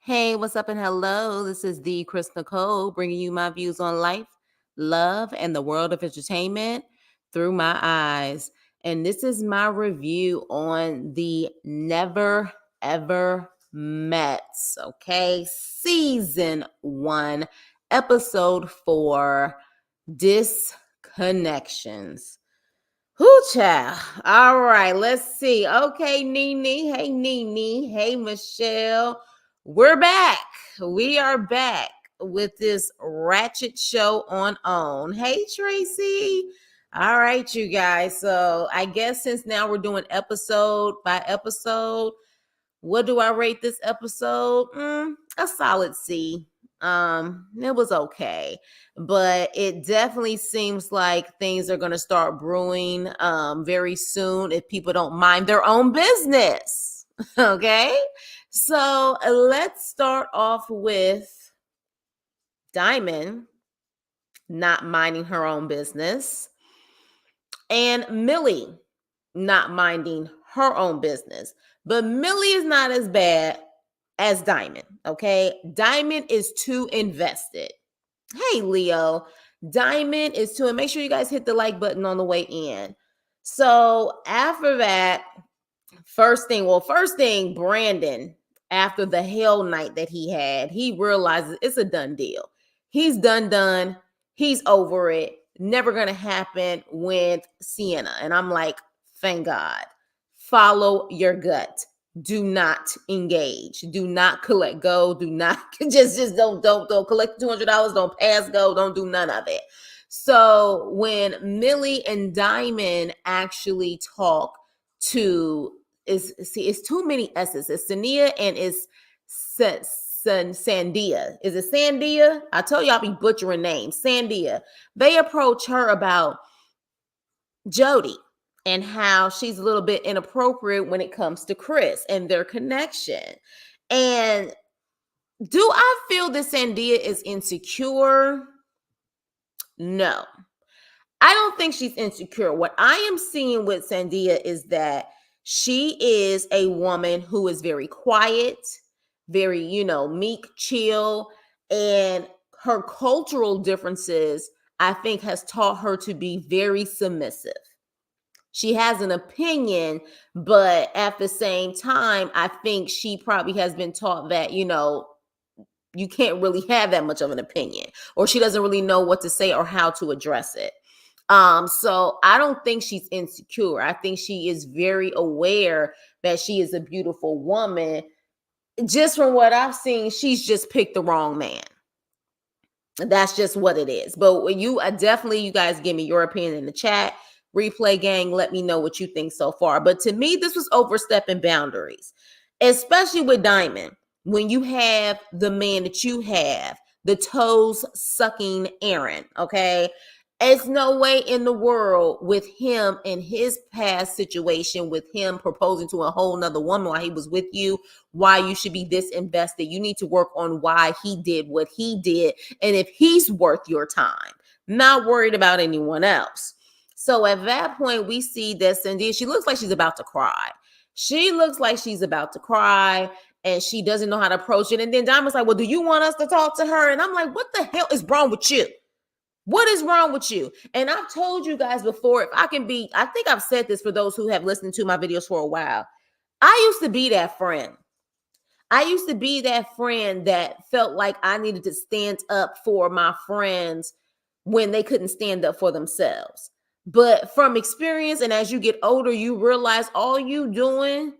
Hey, what's up and hello? This is the Chris Nicole bringing you my views on life, love, and the world of entertainment through my eyes. And this is my review on the Never Ever Mets, okay? Season 1, Episode 4, Disconnections. Whoo, child. All right, let's see. Okay, Nene. Hey, Nene. Hey, Michelle. We're back. We are back with this ratchet show on. Hey, Tracy. All right, you guys. So I guess since now we're doing episode by episode, what do I rate this episode? A solid C. It was okay, but it definitely seems like things are going to start brewing very soon if people don't mind their own business. Okay, so let's start off with Diamond not minding her own business and Millie not minding her own business. But Millie is not as bad as Diamond, okay? Diamond is too invested. Hey, Leo. Diamond is too, and make sure you guys hit the like button on the way in. So after that, first thing, Brandon, after the hell night that he had, he realizes it's a done deal. He's done. He's over it. Never going to happen with Sienna. And I'm like, thank God. Follow your gut. Do not engage. Do not collect go. Do not just don't collect $200. Don't pass go. Don't do none of it. So when Millie and Diamond actually talk to it's too many S's. It's Sania and it's Sandia. Is it Sandia? I told you I'll be butchering names. Sandia. They approach her about Jody and how she's a little bit inappropriate when it comes to Chris and their connection. And do I feel that Sandia is insecure? No. I don't think she's insecure. What I am seeing with Sandia is that she is a woman who is very quiet, very, meek, chill, and her cultural differences, I think, has taught her to be very submissive. She has an opinion, but at the same time, I think she probably has been taught that, you can't really have that much of an opinion, or she doesn't really know what to say or how to address it. So I don't think she's insecure. I think she is very aware that she is a beautiful woman. Just from what I've seen, she's just picked the wrong man. That's just what it is. But you guys give me your opinion in the chat. Replay gang, let me know what you think so far. But to me, this was overstepping boundaries, especially with Diamond. When you have the man that you have, the toes sucking Aaron, okay? It's no way in the world with him and his past situation, with him proposing to a whole nother woman while he was with you, why you should be disinvested. You need to work on why he did what he did and if he's worth your time, not worried about anyone else. So at that point, we see that Cindy, she looks like she's about to cry. And she doesn't know how to approach it. And then Diamond's like, well, do you want us to talk to her? And I'm like, what the hell is wrong with you? What is wrong with you? And I've told you guys before, I think I've said this for those who have listened to my videos for a while. I used to be that friend. I used to be that friend that felt like I needed to stand up for my friends when they couldn't stand up for themselves. But from experience, and as you get older, you realize all you doing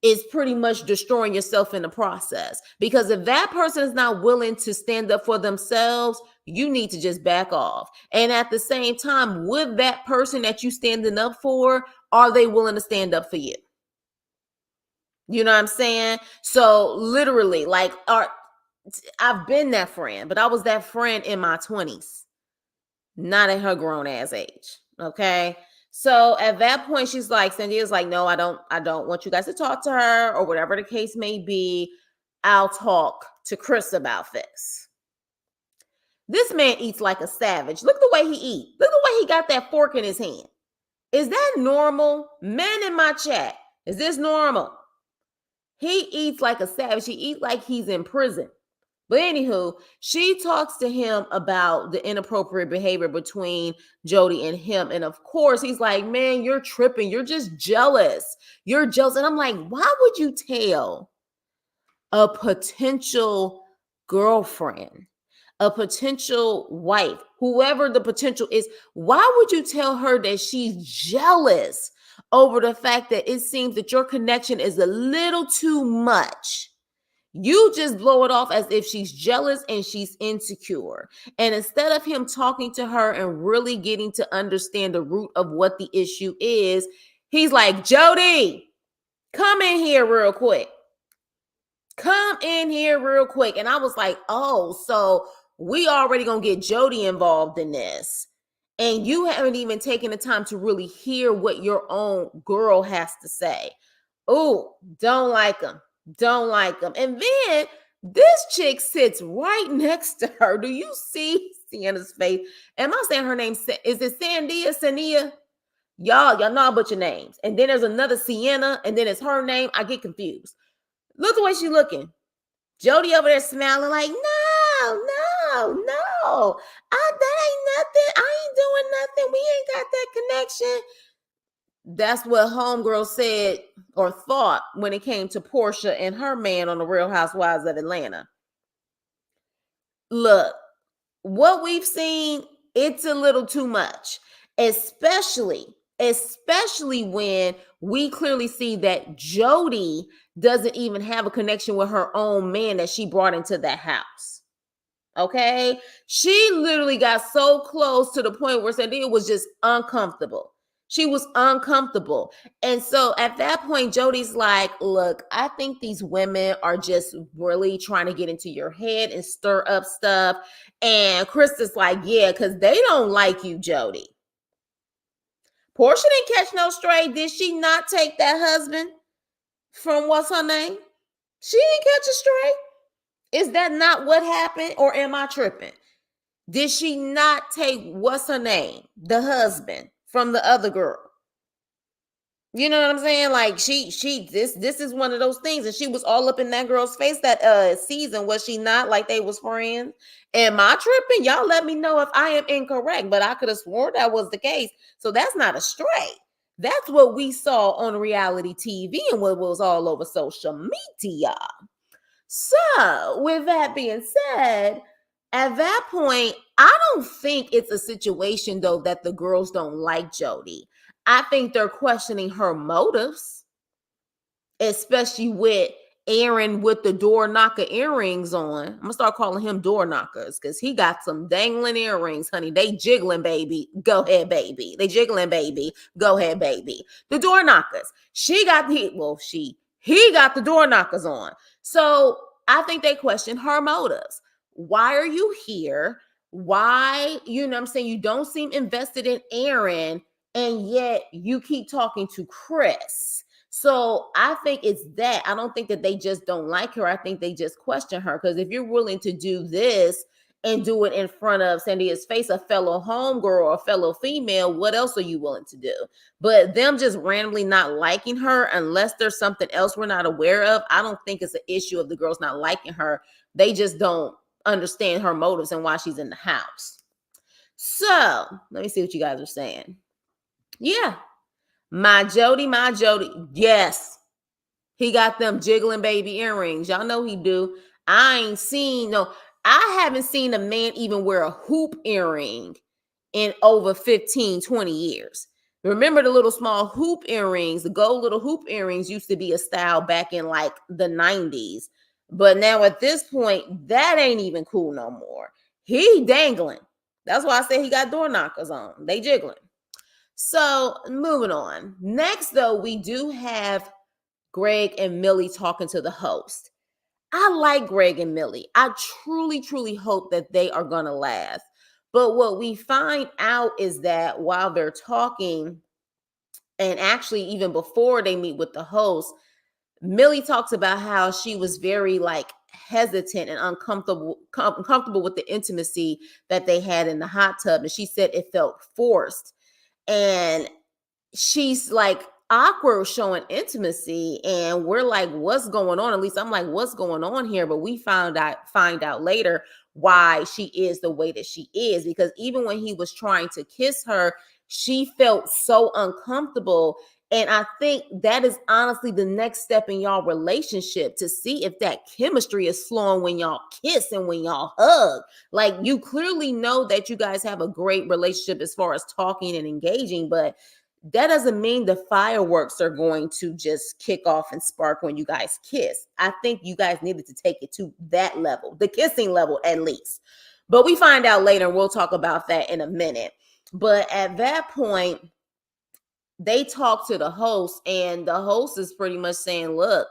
is pretty much destroying yourself in the process. Because if that person is not willing to stand up for themselves, you need to just back off. And at the same time, with that person that you standing up for, are they willing to stand up for you? You know what I'm saying? So literally, I've been that friend, but I was that friend in my 20s, not at her grown ass age. Okay. So at that point, she's like, Cynthia's like, no, I don't want you guys to talk to her, or whatever the case may be. I'll talk to Chris about this. This man eats like a savage. Look the way he eats. Look the way he got that fork in his hand. Is that normal? Men in my chat, is this normal? He eats like a savage. He eats like he's in prison. But anywho, she talks to him about the inappropriate behavior between Jody and him. And of course, he's like, man, you're tripping. You're just jealous. You're jealous. And I'm like, why would you tell a potential girlfriend, a potential wife, whoever the potential is, why would you tell her that she's jealous over the fact that it seems that your connection is a little too much? You just blow it off as if she's jealous and she's insecure. And instead of him talking to her and really getting to understand the root of what the issue is, he's like, Jody, come in here real quick. Come in here real quick. And I was like, oh, so we already gonna get Jody involved in this. And you haven't even taken the time to really hear what your own girl has to say. Oh, don't like him. Don't like him. And then this chick sits right next to her. Do you see Sienna's face? Am I saying her name? Is it Sania? Y'all know about your names. And then there's another Sienna, and then it's her name. I get confused. Look the way she's looking. Jody over there smiling like, no. That ain't nothing. I ain't doing nothing. We ain't got that connection. That's what homegirl said or thought when it came to Portia and her man on the Real Housewives of Atlanta. Look, what we've seen, it's a little too much, especially when we clearly see that Jody doesn't even have a connection with her own man that she brought into that house. Okay? She literally got so close to the point where Sandia was just uncomfortable. She was uncomfortable. And so at that point, Jody's like, look, I think these women are just really trying to get into your head and stir up stuff. And Krista's like, yeah, because they don't like you, Jody. Portia didn't catch no stray. Did she not take that husband from what's her name? She didn't catch a stray. Is that not what happened? Or am I tripping? Did she not take what's her name? The husband from the other girl. You know what I'm saying? Like this is one of those things. And she was all up in that girl's face that season. Was she not? Like they was friends? Am I tripping? Y'all let me know if I am incorrect, but I could have sworn that was the case. So that's not a stray. That's what we saw on reality TV and what was all over social media. So with that being said, at that point, I don't think it's a situation, though, that the girls don't like Jody. I think they're questioning her motives, especially with Aaron with the door knocker earrings on. I'm going to start calling him door knockers because he got some dangling earrings, honey. They jiggling, baby. Go ahead, baby. They jiggling, baby. Go ahead, baby. The door knockers. He got the door knockers on. So I think they question her motives. Why are you here? Why, you know what I'm saying? You don't seem invested in Aaron, and yet you keep talking to Chris. So I think it's that. I don't think that they just don't like her. I think they just question her. Because if you're willing to do this and do it in front of Sandia's face, a fellow homegirl or a fellow female, what else are you willing to do? But them just randomly not liking her, unless there's something else we're not aware of, I don't think it's an issue of the girls not liking her. They just don't understand her motives and why she's in the house. So let me see what you guys are saying. Yeah. My Jody. Yes. He got them jiggling baby earrings. Y'all know he do. I haven't seen a man even wear a hoop earring in over 15, 20 years. Remember the little small hoop earrings, the gold little hoop earrings used to be a style back in like the 90s. But now at this point, that ain't even cool no more. He dangling. That's why I say he got door knockers on. They jiggling. So moving on. Next, though, we do have Greg and Millie talking to the host. I like Greg and Millie. I truly, truly hope that they are going to last. But what we find out is that while they're talking, and actually even before they meet with the host, Millie talks about how she was very like hesitant and uncomfortable with the intimacy that they had in the hot tub. And she said it felt forced. And she's like, awkward showing intimacy, and we're like, what's going on? At least I'm like, what's going on here? But we find out later why she is the way that she is, because even when he was trying to kiss her, she felt so uncomfortable. And I think that is honestly the next step in y'all relationship, to see if that chemistry is flowing when y'all kiss and when y'all hug. Like, you clearly know that you guys have a great relationship as far as talking and engaging, but that doesn't mean the fireworks are going to just kick off and spark when you guys kiss. I think you guys needed to take it to that level, the kissing level at least. But we find out later, and we'll talk about that in a minute. But at that point, they talk to the host, and the host is pretty much saying, look,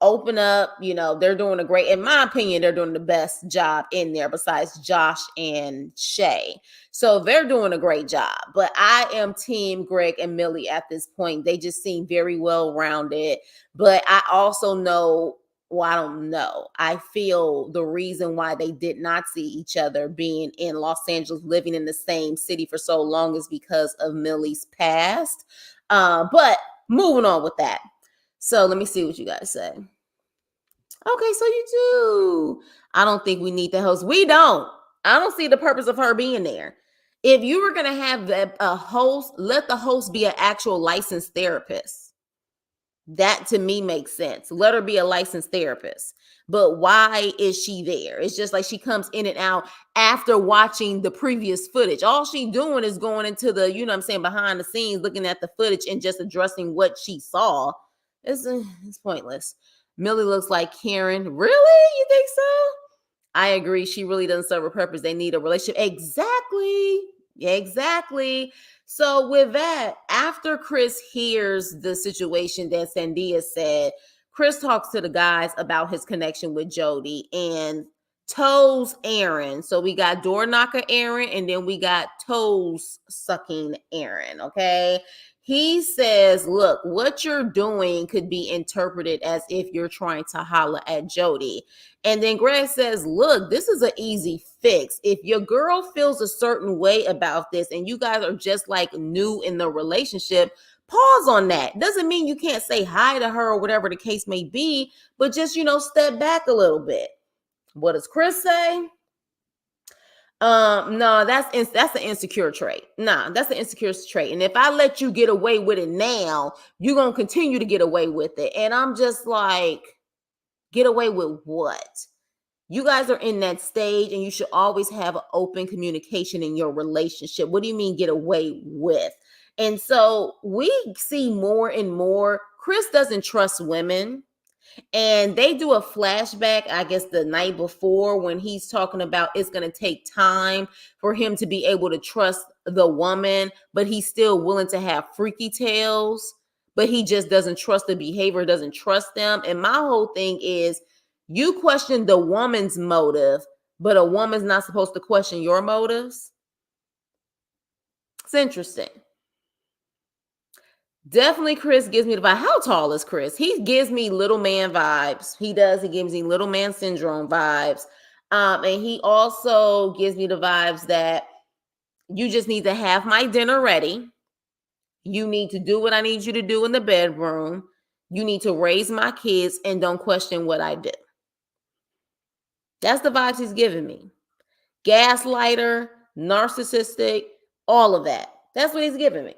open up, they're doing a great, in my opinion, they're doing the best job in there besides Josh and Shay. So they're doing a great job. But I am team Greg and Millie at this point. They just seem very well rounded. But I also know, well, I don't know. I feel the reason why they did not see each other, being in Los Angeles, living in the same city for so long, is because of Millie's past. But moving on with that. So let me see what you guys say. Okay, so you do. I don't think we need the host. We don't. I don't see the purpose of her being there. If you were going to have a host, let the host be an actual licensed therapist. That to me makes sense. Let her be a licensed therapist. But why is she there? It's just like she comes in and out after watching the previous footage. All she doing is going into the, behind the scenes, looking at the footage and just addressing what she saw. It's pointless. Millie looks like Karen. Really? You think so? I agree. She really doesn't serve a purpose. They need a relationship. Exactly. So with that, after Chris hears the situation that Sandia said, Chris talks to the guys about his connection with Jody and toes Aaron. So we got door knocker Aaron, and then we got toes sucking Aaron. Okay. He says, look, what you're doing could be interpreted as if you're trying to holler at Jody. And then Greg says, look, this is an easy fix. If your girl feels a certain way about this and you guys are just like new in the relationship, pause on that. Doesn't mean you can't say hi to her or whatever the case may be, but just, step back a little bit. What does Chris say? No, that's an insecure trait. Nah, that's an insecure trait. And if I let you get away with it now, you're going to continue to get away with it. And I'm just like, get away with what? You guys are in that stage, and you should always have an open communication in your relationship. What do you mean get away with? And so we see more and more, Chris doesn't trust women. And they do a flashback, I guess, the night before, when he's talking about it's going to take time for him to be able to trust the woman, but he's still willing to have freaky tales, but he just doesn't trust the behavior, doesn't trust them. And my whole thing is, you question the woman's motive, but a woman's not supposed to question your motives. It's interesting. Definitely Chris gives me the vibe. How tall is Chris? He gives me little man vibes. He does. He gives me little man syndrome vibes. And he also gives me the vibes that you just need to have my dinner ready. You need to do what I need you to do in the bedroom. You need to raise my kids and don't question what I do. That's the vibes he's giving me. Gaslighter, narcissistic, all of that. That's what he's giving me.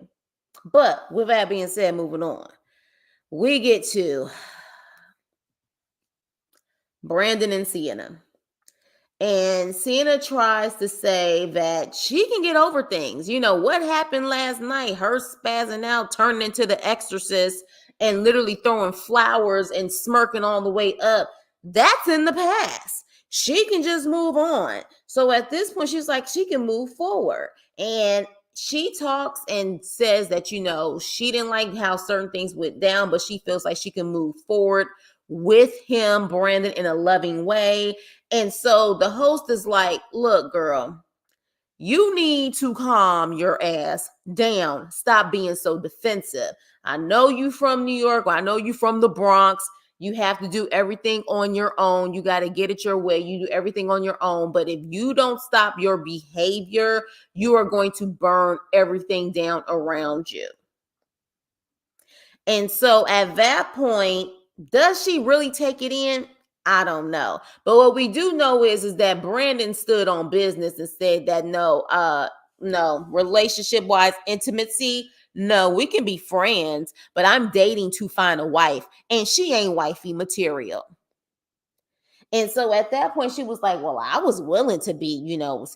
But with that being said, moving on, we get to Brandon and Sienna. And Sienna tries to say that she can get over things. What happened last night, her spazzing out, turning into the exorcist and literally throwing flowers and smirking all the way up. That's in the past. She can just move on. So at this point, she's like, she can move forward. And she talks and says that, she didn't like how certain things went down, but she feels like she can move forward with him, Brandon, in a loving way. And so the host is like, look, girl, you need to calm your ass down. Stop being so defensive. I know you from New York. I know you from the Bronx. You have to do everything on your own. You got to get it your way. You do everything on your own. But if you don't stop your behavior, you are going to burn everything down around you. And so at that point, does she really take it in? I don't know. But what we do know is that Brandon stood on business and said that no, relationship wise, intimacy, no, we can be friends, but I'm dating to find a wife, and she ain't wifey material. And so at that point, she was like, well, I was willing to be,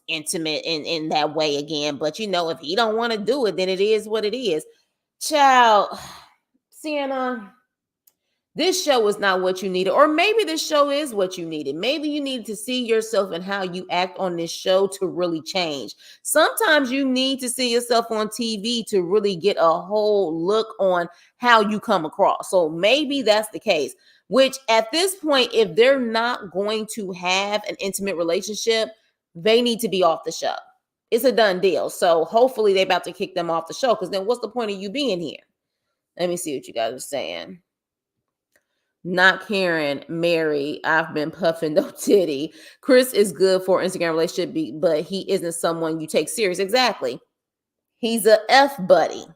intimate in that way again. But, if he don't want to do it, then it is what it is. Child, Sienna, this show is not what you needed. Or maybe this show is what you needed. Maybe you needed to see yourself and how you act on this show to really change. Sometimes you need to see yourself on TV to really get a whole look on how you come across. So maybe that's the case. Which at this point, if they're not going to have an intimate relationship, they need to be off the show. It's a done deal. So hopefully they're about to kick them off the show, because then what's the point of you being here? Let me see what you guys are saying. Not Karen, Mary, I've been puffing no titty. Chris is good for Instagram relationship, but he isn't someone you take serious. Exactly. He's a F buddy.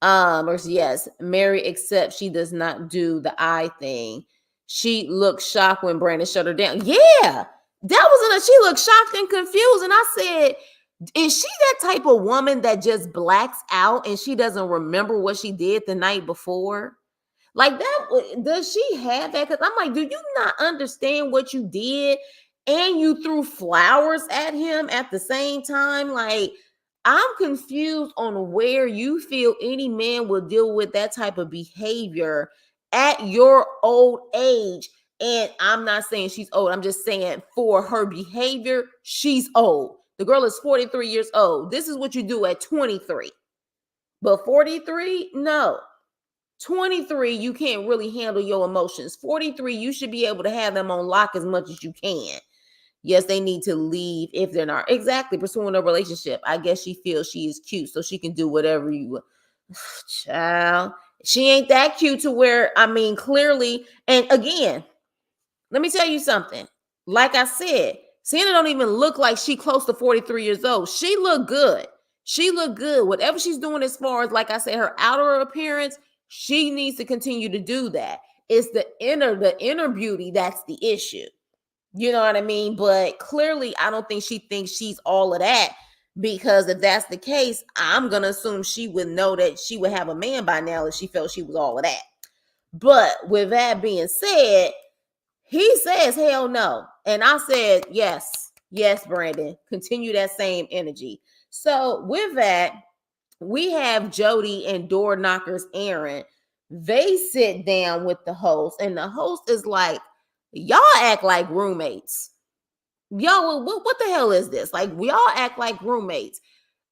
Or yes, Mary, except she does not do the eye thing. She looked shocked when Brandon shut her down. Yeah, she looked shocked and confused. And I said, is she that type of woman that just blacks out and she doesn't remember what she did the night before? Like that, does she have that? Because I'm like, do you not understand what you did? And you threw flowers at him at the same time? Like, I'm confused on where you feel any man will deal with that type of behavior at your old age. And I'm not saying she's old. I'm just saying for her behavior, she's old. The girl is 43 years old. This is what you do at 23. But 43, no. 23, you can't really handle your emotions. 43, you should be able to have them on lock as much as you can. Yes, they need to leave if they're not exactly pursuing a relationship. I guess she feels she is cute, so she can do whatever you child. She ain't that cute to where, clearly, and again, let me tell you something. Like I said, Sienna don't even look like she close to 43 years old. She look good. She look good. Whatever she's doing as far as, like I said, her outer appearance, she needs to continue to do that. It's the inner beauty that's the issue. You know what I mean? But clearly, I don't think she thinks she's all of that, because if that's the case, I'm going to assume she would know that she would have a man by now if she felt she was all of that. But with that being said, he says, hell no. And I said, yes, Brandon, continue that same energy. So with that, we have Jody and door knockers Aaron. They sit down with the host, and the host is like, y'all act like roommates. Y'all, what the hell is this? Like, we all act like roommates.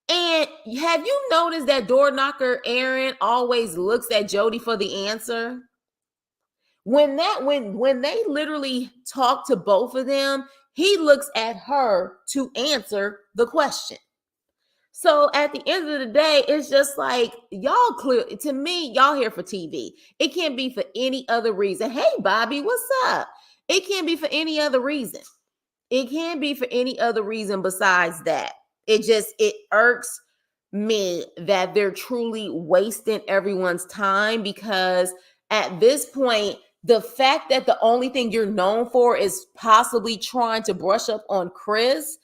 And have you noticed that door knocker Aaron always looks at Jody for the answer? When they literally talk to both of them, he looks at her to answer the question. So at the end of the day, it's just like, y'all clear to me, y'all here for TV. It can't be for any other reason. Hey, Bobby, what's up? It can't be for any other reason. It can't be for any other reason besides that. It irks me that they're truly wasting everyone's time, because at this point, the fact that the only thing you're known for is possibly trying to brush up on Chris,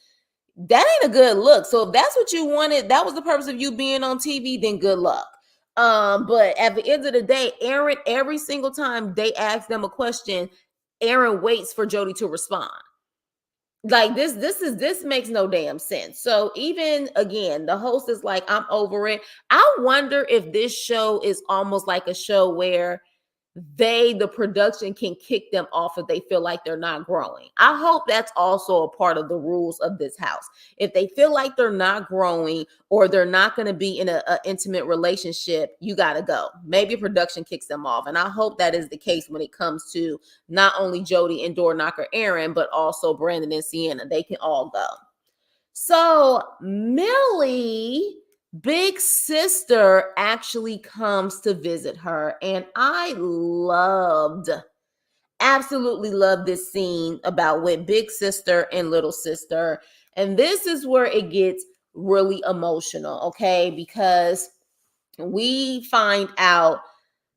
that ain't a good look. So if that's what you wanted, that was the purpose of you being on TV, then good luck. But at the end of the day, Aaron, every single time they ask them a question, Aaron waits for Jody to respond. Like this makes no damn sense. So even again, the host is like, I'm over it. I wonder if this show is almost like a show where the production can kick them off if they feel like they're not growing. I hope that's also a part of the rules of this house. If they feel like they're not growing or they're not going to be in an intimate relationship, you got to go. Maybe production kicks them off. And I hope that is the case when it comes to not only Jody and door knocker Aaron, but also Brandon and Sienna. They can all go. So Millie, big sister, actually comes to visit her. And I absolutely loved this scene about with big sister and little sister. And this is where it gets really emotional, okay? Because we find out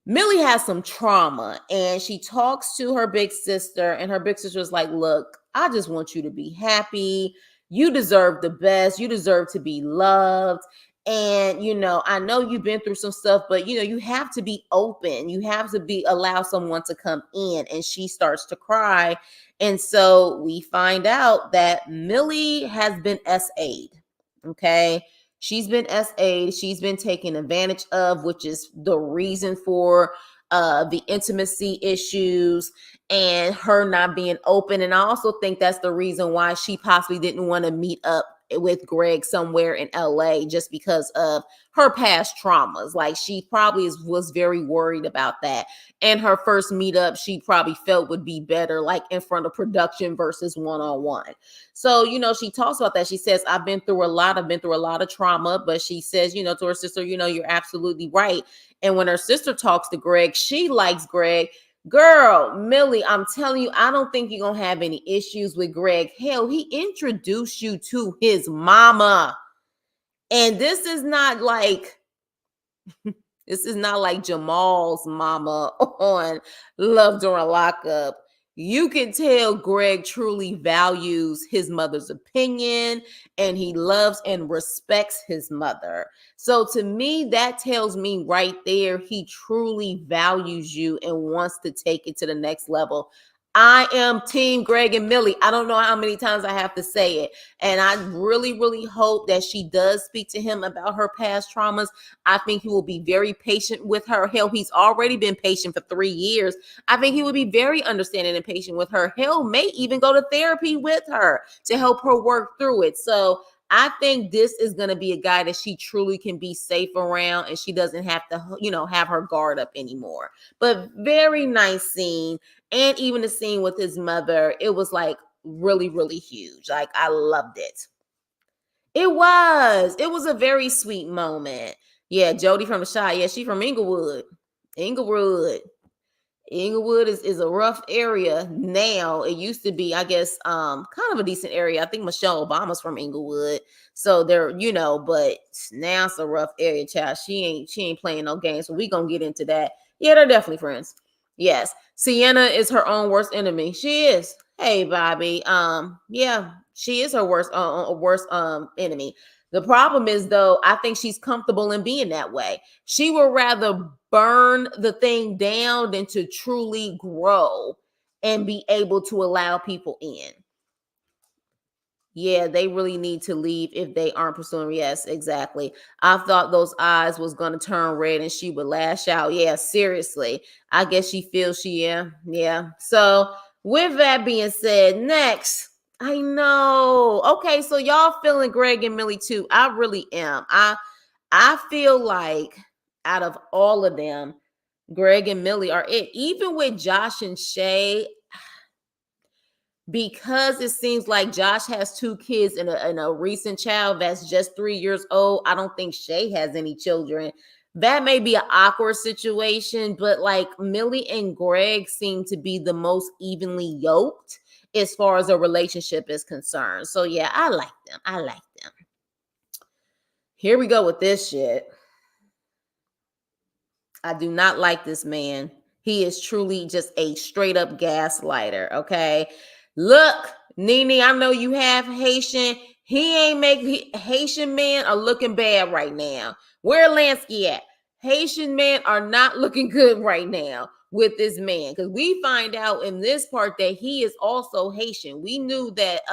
Millie has some trauma and she talks to her big sister, and her big sister is like, look, I just want you to be happy. You deserve the best. You deserve to be loved. And, I know you've been through some stuff, but, you have to be open. You have to allow someone to come in. And she starts to cry. And so we find out that Millie has been SA'd. Okay. She's been SA'd. She's been taken advantage of, which is the reason for the intimacy issues and her not being open. And I also think that's the reason why she possibly didn't want to meet up with Greg somewhere in LA, just because of her past traumas. Like, she probably was very worried about that. And her first meetup, she probably felt would be better, like in front of production versus one-on-one. So, she talks about that. She says, I've been through a lot of trauma, but she says, to her sister, you're absolutely right. And when her sister talks to Greg, she likes Greg. Girl, Millie, I'm telling you, I don't think you're going to have any issues with Greg. Hell, he introduced you to his mama. And this is not like Jamal's mama on Love During Lockup. You can tell Greg truly values his mother's opinion, and he loves and respects his mother. So to me, that tells me right there, he truly values you and wants to take it to the next level. I am Team Greg and Millie. I don't know how many times I have to say it. And I really, really hope that she does speak to him about her past traumas. I think he will be very patient with her. Hell, he's already been patient for 3 years. I think he will be very understanding and patient with her. Hell, may even go to therapy with her to help her work through it. So I think this is going to be a guy that she truly can be safe around, and she doesn't have to, have her guard up anymore. But very nice scene. And even the scene with his mother, it was like really, really huge. Like, I loved it. It was a very sweet moment. Yeah, Jody from the Shy. Yeah, she from Inglewood. Inglewood. Inglewood is a rough area now. It used to be, I guess, kind of a decent area. I think Michelle Obama's from Inglewood. So they're, but now it's a rough area, child. She ain't playing no games. So we gonna get into that. Yeah, they're definitely friends. Yes. Sienna is her own worst enemy. She is. Hey, Bobby. Yeah, she is her worst enemy. The problem is, though, I think she's comfortable in being that way. She would rather burn the thing down than to truly grow and be able to allow people in. Yeah, they really need to leave if they aren't pursuing. Yes, exactly. I thought those eyes was going to turn red and she would lash out. Yeah, seriously. I guess she feels yeah. So with that being said, next, I know. Okay, so y'all feeling Greg and Millie too. I really am. I feel like out of all of them, Greg and Millie are it. Even with Josh and Shay, because it seems like Josh has 2 kids and a recent child that's just 3 years old. I don't think Shay has any children. That may be an awkward situation, but like Millie and Greg seem to be the most evenly yoked as far as a relationship is concerned. So yeah, I like them. Here we go with this shit. I do not like this man. He is truly just a straight up gaslighter. Okay. Look, Nene, I know you have Haitian. Haitian men are looking bad right now. Where Lansky at? Haitian men are not looking good right now with this man, because we find out in this part that he is also Haitian. We knew that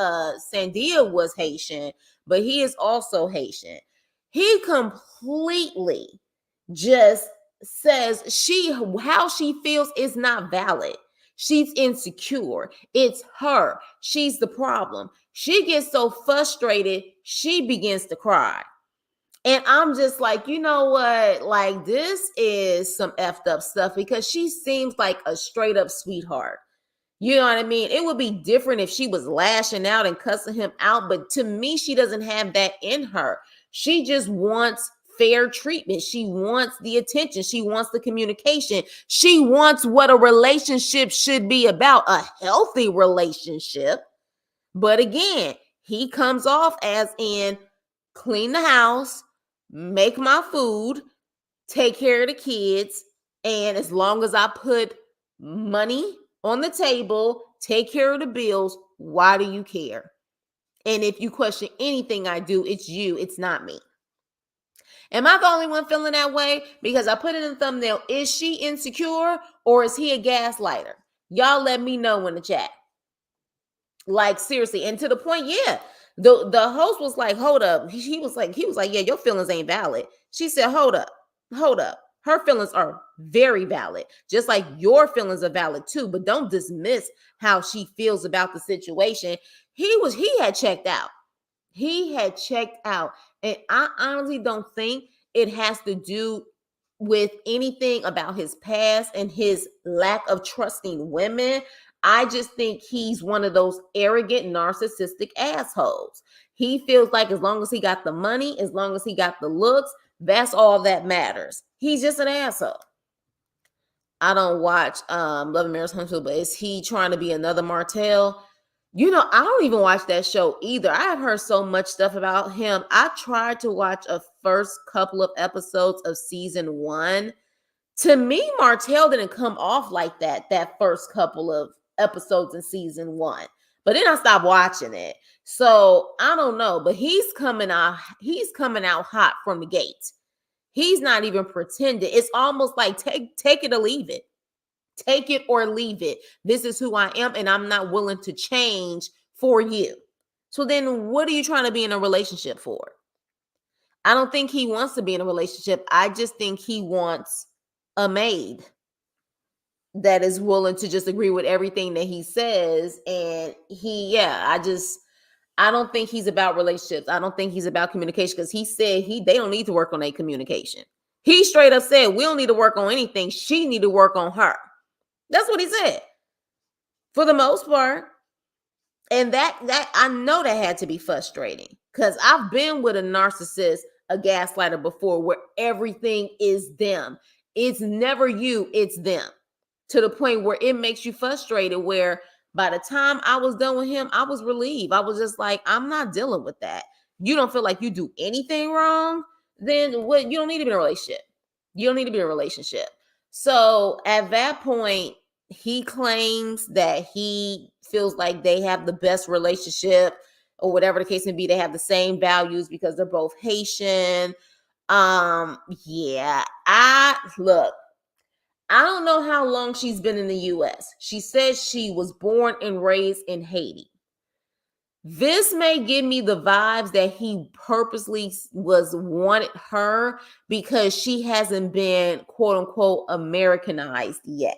Sandia was Haitian, but he is also Haitian. He completely just says how she feels is not valid. She's insecure. It's her. She's the problem. She gets so frustrated, she begins to cry. And I'm just like, you know what? Like, this is some effed up stuff, because she seems like a straight up sweetheart. You know what I mean? It would be different if she was lashing out and cussing him out. But to me, she doesn't have that in her. She just wants fair treatment. She wants the attention. She wants the communication. She wants what a relationship should be about, a healthy relationship. But again, he comes off as in clean the house, make my food, take care of the kids, And as long as I put money on the table, take care of the bills, why do you care? And if you question anything I do, it's you, it's not me. Am I the only one feeling that way? Because I put it in the thumbnail. Is she insecure or is he a gaslighter? Y'all let me know in the chat. Like, seriously. And to the point, yeah. The host was like, hold up. He was like, yeah, your feelings ain't valid. She said, hold up. Her feelings are very valid. Just like your feelings are valid too. But don't dismiss how she feels about the situation. He had checked out. He had checked out. And I honestly don't think it has to do with anything about his past and his lack of trusting women. I just think he's one of those arrogant, narcissistic assholes. He feels like as long as he got the money, as long as he got the looks, that's all that matters. He's just an asshole. I don't watch Love and Marriage Huntsville, but is he trying to be another Martell? I don't even watch that show either. I have heard so much stuff about him. I tried to watch a first couple of episodes of season 1. To me, Martell didn't come off like that first couple of episodes in season 1. But then I stopped watching it. So I don't know. But he's coming out hot from the gate. He's not even pretending. It's almost like take it or leave it. Take it or leave it. This is who I am, and I'm not willing to change for you. So then what are you trying to be in a relationship for? I don't think he wants to be in a relationship. I just think he wants a maid that is willing to just agree with everything that he says. And I don't think he's about relationships. I don't think he's about communication, because he said they don't need to work on their communication. He straight up said, we don't need to work on anything. She need to work on her. That's what he said. For the most part. And that I know that had to be frustrating, because I've been with a narcissist, a gaslighter before, where everything is them. It's never you, it's them. To the point where it makes you frustrated, where by the time I was done with him, I was relieved. I was just like, I'm not dealing with that. You don't feel like you do anything wrong, then what? You don't need to be in a relationship. You don't need to be in a relationship. So at that point, he claims that he feels like they have the best relationship, or whatever the case may be. They have the same values because they're both Haitian. Yeah, I don't know how long she's been in the US. She says she was born and raised in Haiti. This may give me the vibes that he purposely wanted her, because she hasn't been quote unquote Americanized yet.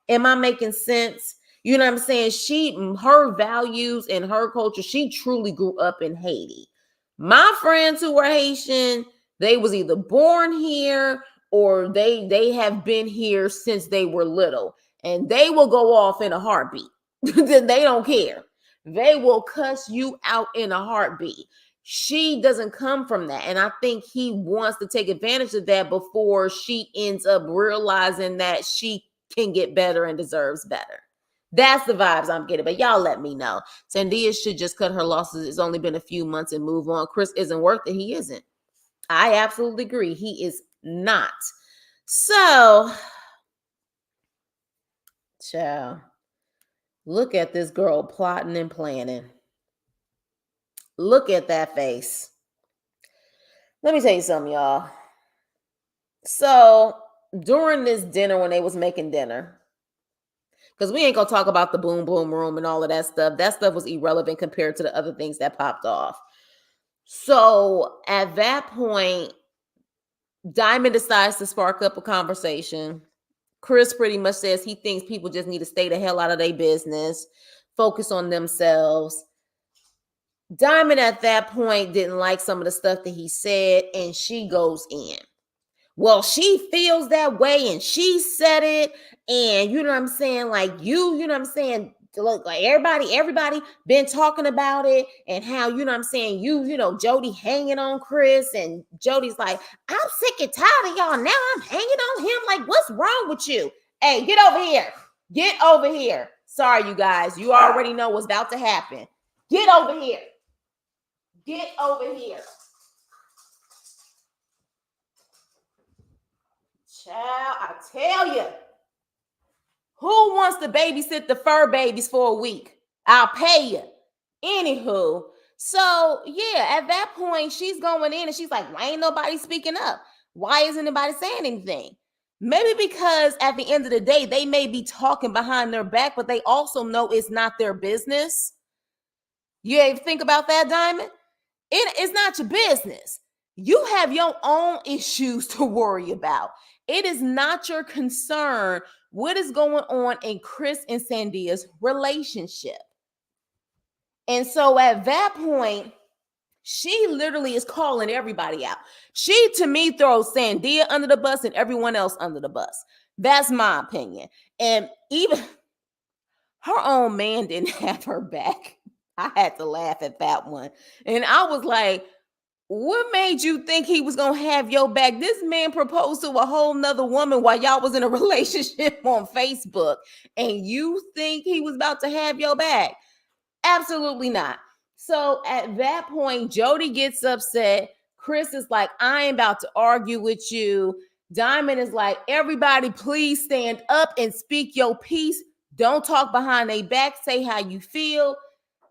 Am I making sense? You know what I'm saying? Her values and her culture, she truly grew up in Haiti. My friends who were Haitian, they was either born here or they have been here since they were little, and they will go off in a heartbeat. They don't care. They will cuss you out in a heartbeat. She doesn't come from that. And I think he wants to take advantage of that before she ends up realizing that she can get better and deserves better. That's the vibes I'm getting. But y'all let me know. Sandia should just cut her losses. It's only been a few months and move on. Chris isn't worth it. He isn't. I absolutely agree. He is not. So, child, look at this girl plotting and planning. Look at that face. Let me tell you something, y'all. So during this dinner, when they was making dinner, because we ain't gonna talk about the boom boom room and all of that stuff. That stuff was irrelevant compared to the other things that popped off. So at that point, Diamond decides to spark up a conversation. Chris pretty much says he thinks people just need to stay the hell out of their business, focus on themselves. Diamond at that point didn't like some of the stuff that he said, and she goes in. Well, she feels that way, and she said it, and you know what I'm saying? Like you know what I'm saying? Look, like everybody been talking about it, and how, you know what I'm saying, Jody hanging on Chris, and Jody's like, I'm sick and tired of y'all. Now I'm hanging on him. Like, what's wrong with you? Hey, get over here. Get over here. Sorry, you guys. You already know what's about to happen. Get over here. Get over here. Child, I tell you, who wants to babysit the fur babies for a week? I'll pay you. Anywho, so yeah, at that point, she's going in and she's like, why ain't nobody speaking up? Why isn't anybody saying anything? Maybe because at the end of the day, they may be talking behind their back, but they also know it's not their business. You ever think about that, Diamond? It's not your business. You have your own issues to worry about. It is not your concern what is going on in Chris and Sandia's relationship. And so at that point, she literally is calling everybody out. She, to me, throws Sandia under the bus and everyone else under the bus. That's my opinion. And even her own man didn't have her back. I had to laugh at that one. And I was like, what made you think he was gonna have your back? This man proposed to a whole nother woman while y'all was in a relationship on Facebook, and you think he was about to have your back? Absolutely not. So at that point, Jody gets upset. Chris is like, I ain't about to argue with you. Diamond is like, everybody, please stand up and speak your piece. Don't talk behind their back. Say how you feel.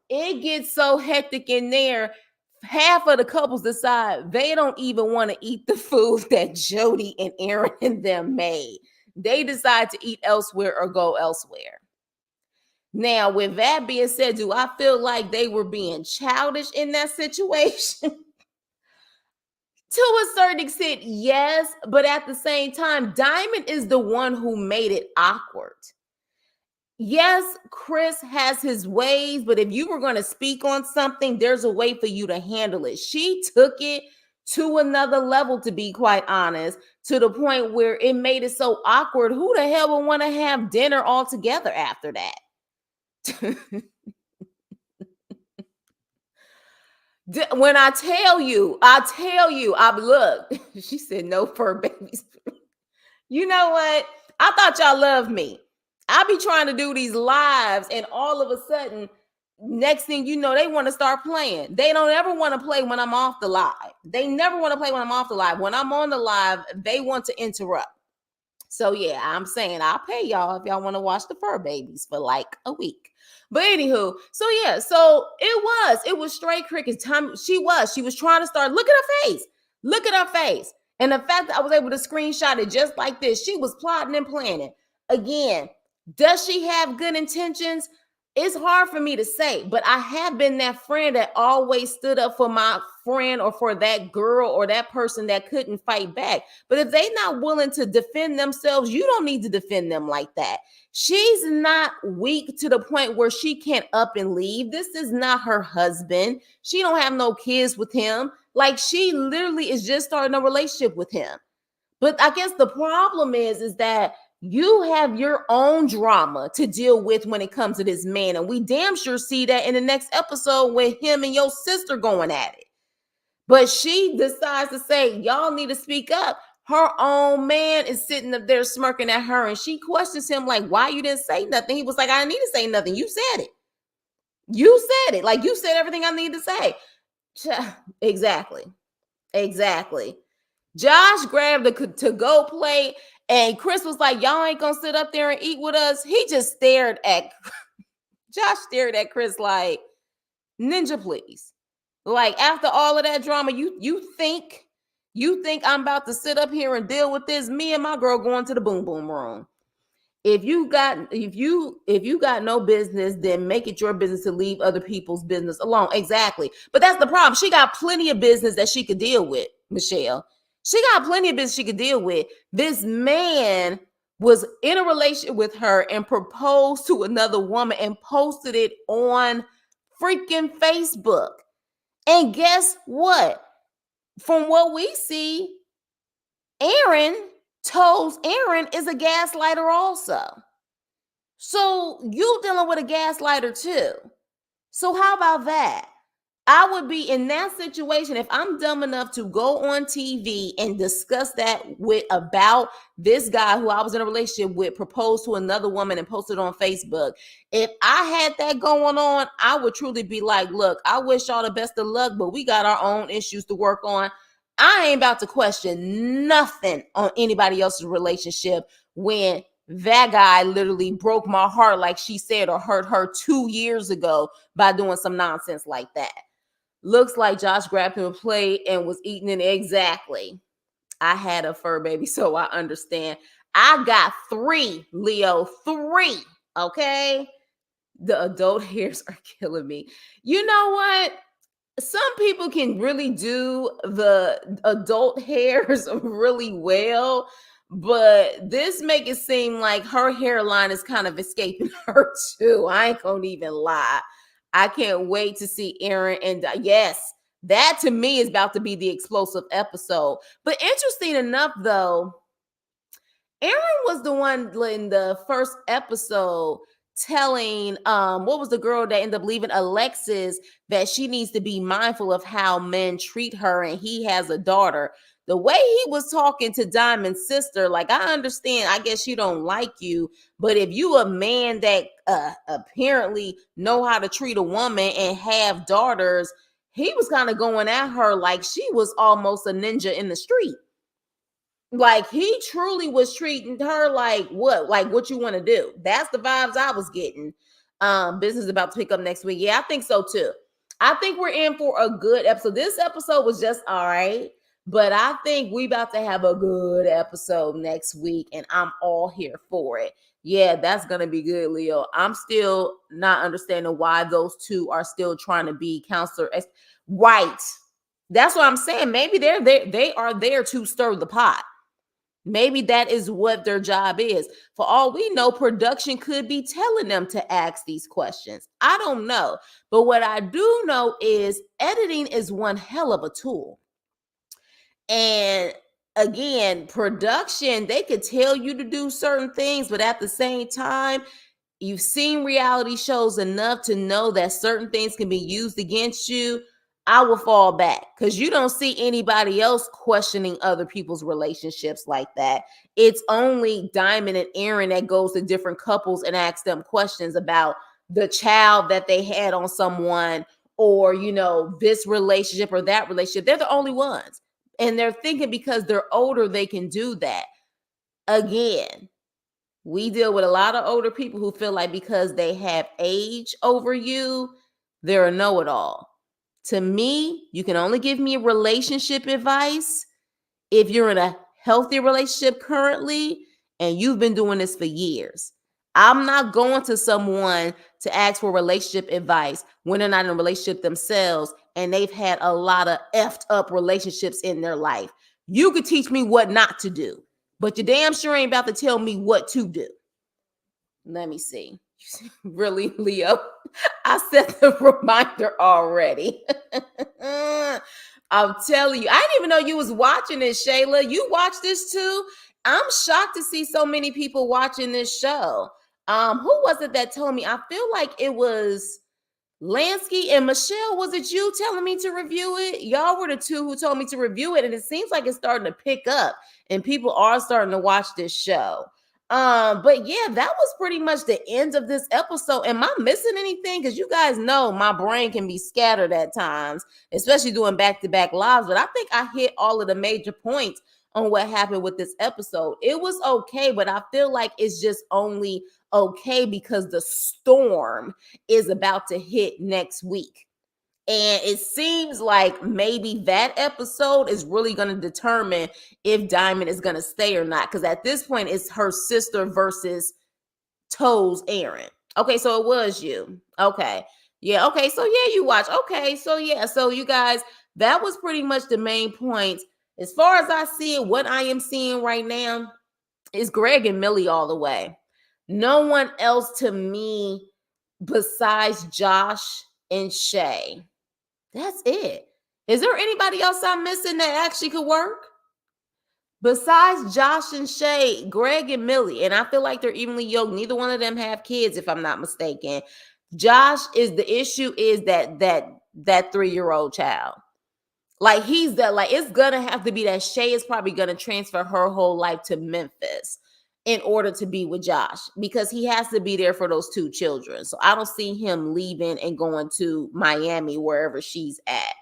It gets so hectic in there. Half of the couples decide they don't even want to eat the food that Jody and Aaron and them made. They decide to eat elsewhere or go elsewhere. Now, with that being said, do I feel like they were being childish in that situation? To a certain extent, yes. But at the same time, Diamond is the one who made it awkward. Yes, Chris has his ways, but if you were going to speak on something, there's a way for you to handle it. She took it to another level, to be quite honest, to the point where it made it so awkward. Who the hell would want to have dinner all together after that? When I tell you, look, she said no fur babies. You know what? I thought y'all loved me. I be trying to do these lives, and all of a sudden, next thing you know, they want to start playing. They don't ever want to play when I'm off the live. They never want to play when I'm off the live. When I'm on the live, they want to interrupt. So yeah, I'm saying I'll pay y'all if y'all want to watch the fur babies for like a week. But anywho, so yeah, so it was straight crickets. She was trying to start. Look at her face. Look at her face. And the fact that I was able to screenshot it just like this, she was plotting and planning. Again, does she have good intentions? It's hard for me to say, but I have been that friend that always stood up for my friend or for that girl or that person that couldn't fight back. But if they're not willing to defend themselves, you don't need to defend them like that. She's not weak to the point where she can't up and leave. This is not her husband. She don't have no kids with him. Like, she literally is just starting a relationship with him. But I guess the problem is that you have your own drama to deal with when it comes to this man. And we damn sure see that in the next episode with him and your sister going at it. But she decides to say, y'all need to speak up. Her own man is sitting up there smirking at her, and she questions him like, why you didn't say nothing? He was like, I didn't need to say nothing. You said it. You said it. Like, you said everything I need to say. Exactly. Josh grabbed the to-go plate, and Chris was like, y'all ain't gonna sit up there and eat with us. He just stared at Josh stared at Chris like, ninja, please. Like, after all of that drama, you think I'm about to sit up here and deal with this? Me and my girl going to the boom boom room. If you got no business, then make it your business to leave other people's business alone. Exactly. But that's the problem. She got plenty of business that she could deal with, Michelle. She got plenty of business she could deal with. This man was in a relationship with her and proposed to another woman and posted it on freaking Facebook. And guess what? From what we see, Aaron is a gaslighter also. So you dealing with a gaslighter too. So how about that? I would be in that situation if I'm dumb enough to go on TV and discuss that about this guy who I was in a relationship with, proposed to another woman and posted on Facebook. If I had that going on, I would truly be like, look, I wish y'all the best of luck, but we got our own issues to work on. I ain't about to question nothing on anybody else's relationship when that guy literally broke my heart, like she said, or hurt her 2 years ago by doing some nonsense like that. Looks like Josh grabbed him a plate and was eating it. Exactly. I had a fur baby, so I understand. I got 3, Leo, 3. Okay. The adult hairs are killing me. You know what? Some people can really do the adult hairs really well, but this make it seem like her hairline is kind of escaping her too. I ain't gonna even lie. I can't wait to see Aaron and yes, that to me is about to be the explosive episode. But interesting enough, though, Aaron was the one in the first episode telling what was the girl that ended up leaving, Alexis, that she needs to be mindful of how men treat her, and he has a daughter. The way he was talking to Diamond's sister, like, I understand, I guess she don't like you, but if you a man that apparently know how to treat a woman and have daughters, he was kind of going at her like she was almost a ninja in the street. Like, he truly was treating her like what you want to do. That's the vibes I was getting. Business is about to pick up next week. Yeah, I think so too. I think we're in for a good episode. This episode was just all right, but I think we about to have a good episode next week, and I'm all here for it. Yeah, that's gonna be good, Leo. I'm still not understanding why those two are still trying to be counselor. Right. That's what I'm saying. Maybe they are there to stir the pot. Maybe that is what their job is. For all we know, production could be telling them to ask these questions. I don't know. But what I do know is editing is one hell of a tool. And again, production, they could tell you to do certain things, but at the same time, you've seen reality shows enough to know that certain things can be used against you. I will fall back because you don't see anybody else questioning other people's relationships like that. It's only Diamond and Aaron that goes to different couples and asks them questions about the child that they had on someone, or, this relationship or that relationship. They're the only ones. And they're thinking because they're older, they can do that. Again, we deal with a lot of older people who feel like because they have age over you, they're a know-it-all. To me, you can only give me relationship advice if you're in a healthy relationship currently and you've been doing this for years. I'm not going to someone to ask for relationship advice when they're not in a relationship themselves and they've had a lot of effed up relationships in their life. You could teach me what not to do, but you damn sure ain't about to tell me what to do. Let me see. Really, Leo? I set the reminder already. I'm telling you, I didn't even know you was watching this, Shayla. You watch this too? I'm shocked to see so many people watching this show. Who was it that told me? I feel like it was Lansky and Michelle. Was it you telling me to review it? Y'all were the two who told me to review it, and it seems like it's starting to pick up, and people are starting to watch this show. But yeah, that was pretty much the end of this episode. Am I missing anything? Because you guys know my brain can be scattered at times, especially doing back-to-back lives. But I think I hit all of the major points on what happened with this episode. It was okay, but I feel like it's just only okay because the storm is about to hit next week. And it seems like maybe that episode is really going to determine if Diamond is going to stay or not. Because at this point, it's her sister versus Toes Aaron. Okay, so it was you. Okay. Yeah, okay. So yeah, you watch. Okay, so yeah. So you guys, that was pretty much the main point. As far as I see it, what I am seeing right now is Greg and Millie all the way. No one else to me besides Josh and Shay. That's it. Is there anybody else I'm missing that actually could work? Besides Josh and Shay, Greg and Millie, and I feel like they're evenly yoked. Neither one of them have kids, if I'm not mistaken. Josh is the issue is that 3-year-old child. Like it's gonna have to be that Shay is probably gonna transfer her whole life to Memphis in order to be with Josh because he has to be there for those 2 children. So I don't see him leaving and going to Miami, wherever she's at.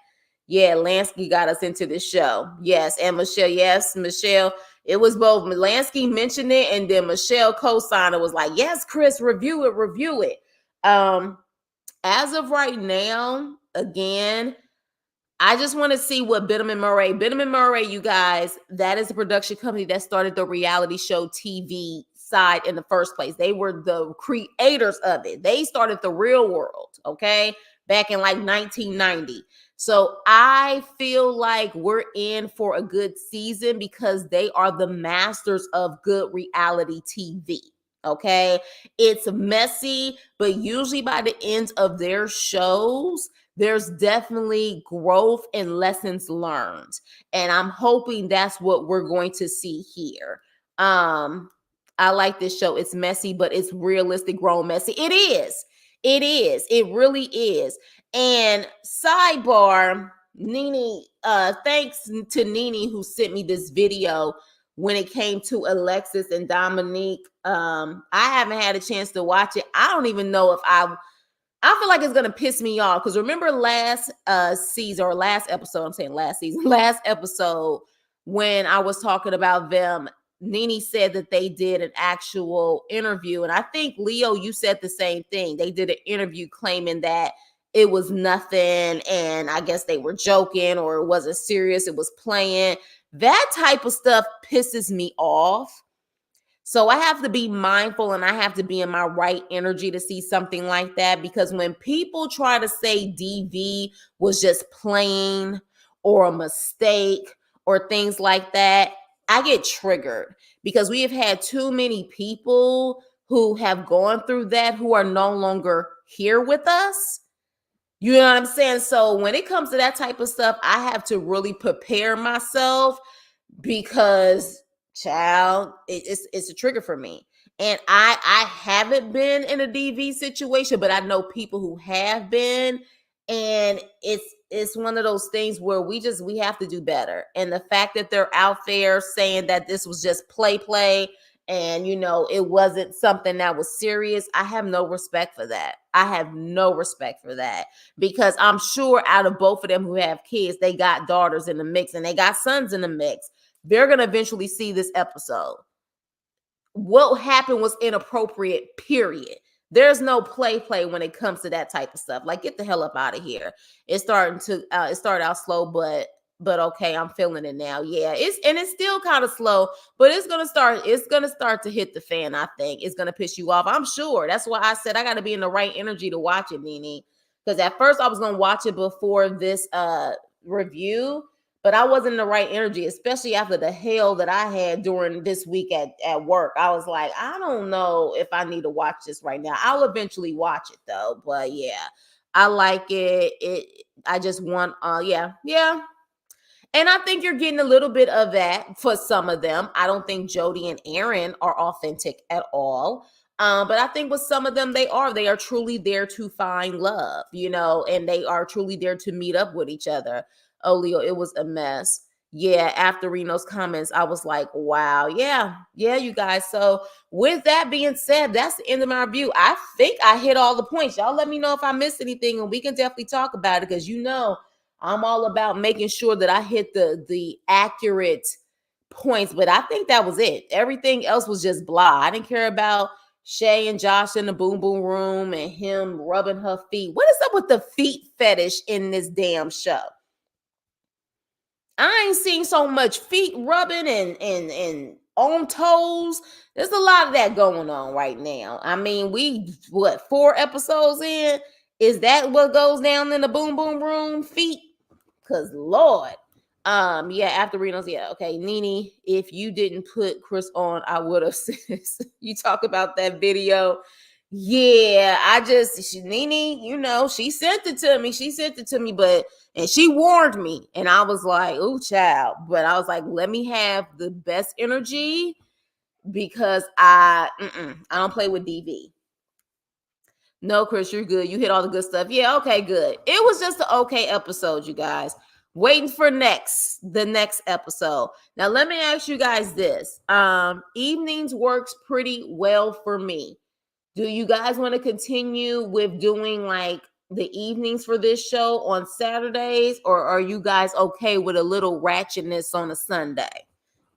Yeah, Lansky got us into the show. Yes, and Michelle. Yes, Michelle. It was both Lansky mentioned it, and then Michelle co-signed it. Was like, yes, Chris, review it, review it. As of right now, again, I just want to see what Benham and Murray, you guys, that is a production company that started the reality show TV side in the first place. They were the creators of it. They started the Real World, okay, back in like 1990. So I feel like we're in for a good season because they are the masters of good reality TV. Okay, it's messy, but usually by the end of their shows, there's definitely growth and lessons learned. And I'm hoping that's what we're going to see here. I like this show. It's messy, but it's realistic, grown messy. It is. It is. It really is. And sidebar, Nene, thanks to Nene who sent me this video when it came to Alexis and Dominique. I haven't had a chance to watch it. I don't even know if I feel like it's gonna piss me off because remember last season or last episode, I'm saying last season, last episode when I was talking about them, Nene said that they did an actual interview. And I think Leo, you said the same thing. They did an interview claiming that it was nothing and I guess they were joking or it wasn't serious, it was playing. That type of stuff pisses me off. So I have to be mindful and I have to be in my right energy to see something like that because when people try to say DV was just playing or a mistake or things like that, I get triggered because we have had too many people who have gone through that who are no longer here with us. You know what I'm saying? So when it comes to that type of stuff, I have to really prepare myself because child it's a trigger for me and I haven't been in a DV situation but I know people who have been and it's one of those things where we have to do better and the fact that they're out there saying that this was just play and it wasn't something that was serious, I have no respect for that. I have no respect for that because I'm sure out of both of them who have kids, they got daughters in the mix and they got sons in the mix. They're going to eventually see this episode. What happened was inappropriate, period. There's no play when it comes to that type of stuff. Like, get the hell up out of here. It started out slow, but okay, I'm feeling it now. Yeah, it's still kind of slow, but it's gonna start to hit the fan. I think it's gonna piss you off. I'm sure. That's why I said I gotta be in the right energy to watch it, Nene. Because at first I was gonna watch it before this review, but I wasn't in the right energy, especially after the hell that I had during this week at work. I was like, I don't know if I need to watch this right now. I'll eventually watch it though. But yeah, I like it. I just want yeah. And I think you're getting a little bit of that for some of them. I don't think Jody and Aaron are authentic at all. But I think with some of them, they are truly there to find love, and they are truly there to meet up with each other. Oh, Leo, it was a mess. Yeah, after reading those comments, I was like, wow, yeah, you guys. So with that being said, that's the end of my review. I think I hit all the points. Y'all let me know if I missed anything and we can definitely talk about it because I'm all about making sure that I hit the accurate points, but I think that was it. Everything else was just blah. I didn't care about Shay and Josh in the boom boom room and him rubbing her feet. What is up with the feet fetish in this damn show? I ain't seen so much feet rubbing and on toes. There's a lot of that going on right now. I mean, 4 episodes in? Is that what goes down in the boom boom room? Feet? Cause Lord, yeah, after Reno's, yeah, okay, Nene, if you didn't put Chris on, I would have. You talk about that video, yeah. Nene, she sent it to me, and she warned me, and I was like, "Ooh, child," but I was like, "Let me have the best energy because I don't play with DV." No, Chris, you're good. You hit all the good stuff. Yeah, okay, good. It was just an okay episode, you guys. Waiting for the next episode. Now, let me ask you guys this. Evenings works pretty well for me. Do you guys want to continue with doing like the evenings for this show on Saturdays, or are you guys okay with a little ratchetness on a Sunday?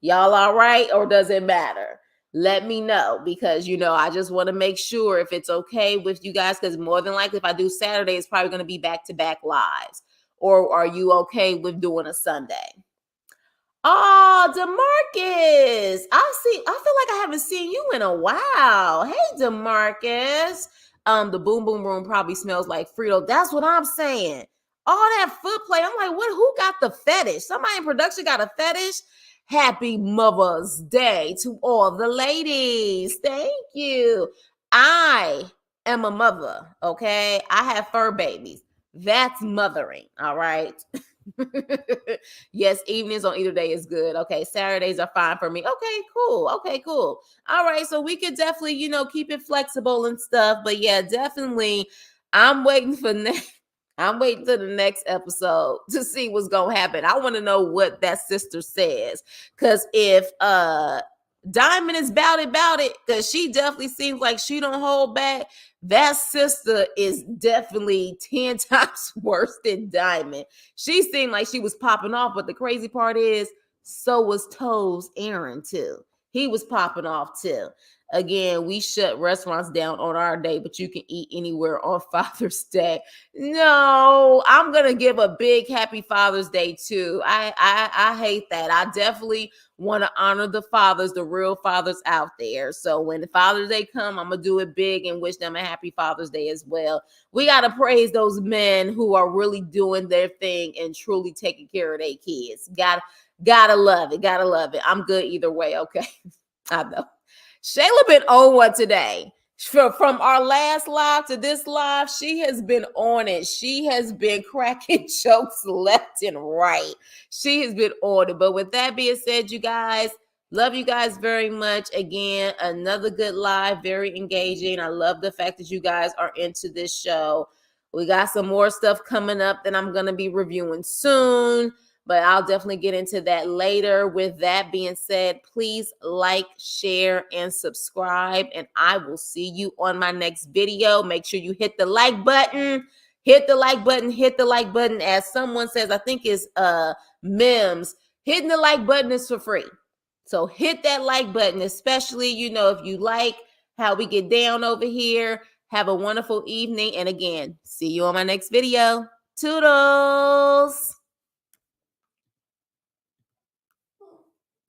Y'all all right, or does it matter? Let me know, because I just want to make sure if it's okay with you guys, because more than likely if I do Saturday, it's probably going to be back-to-back lives. Or are you okay with doing a Sunday? Oh, DeMarcus. I feel like I haven't seen you in a while. Hey, DeMarcus. The boom boom room probably smells like Frito. That's what I'm saying. All that foot play. I'm like, who got the fetish? Somebody in production got a fetish? Happy Mother's Day to all the ladies. Thank you. I am a mother, okay? I have fur babies. That's mothering, all right? Yes, evenings on either day is good. Okay, Saturdays are fine for me. Okay, cool. Okay, cool. All right, so we could definitely, keep it flexible and stuff. But yeah, definitely, I'm waiting for next. I'm waiting to the next episode to see what's gonna happen. I want to know what that sister says, because if Diamond is bout it, because she definitely seems like she don't hold back. That sister is definitely 10 times worse than Diamond. She seemed like she was popping off, but the crazy part is, so was Toes Aaron too. He was popping off too. Again, we shut restaurants down on our day, but you can eat anywhere on Father's Day. No, I'm gonna give a big happy Father's Day too. I hate that. I definitely want to honor the fathers, the real fathers out there. So when the Father's Day come, I'm gonna do it big and wish them a happy Father's Day as well. We gotta praise those men who are really doing their thing and truly taking care of their kids. Gotta love it. Gotta love it. I'm good either way. Okay, I know. Shayla been on one today. From our last live to this live, she has been on it. She has been cracking jokes left and right. She has been on it. But with that being said, you guys, love you guys very much. Again, another good live, very engaging. I love the fact that you guys are into this show. We got some more stuff coming up that I'm going to be reviewing soon, but I'll definitely get into that later. With that being said, please like, share, and subscribe, and I will see you on my next video. Make sure you hit the like button. Hit the like button. Hit the like button. As someone says, I think it's Mims, hitting the like button is for free. So hit that like button, especially, if you like how we get down over here. Have a wonderful evening. And again, see you on my next video. Toodles.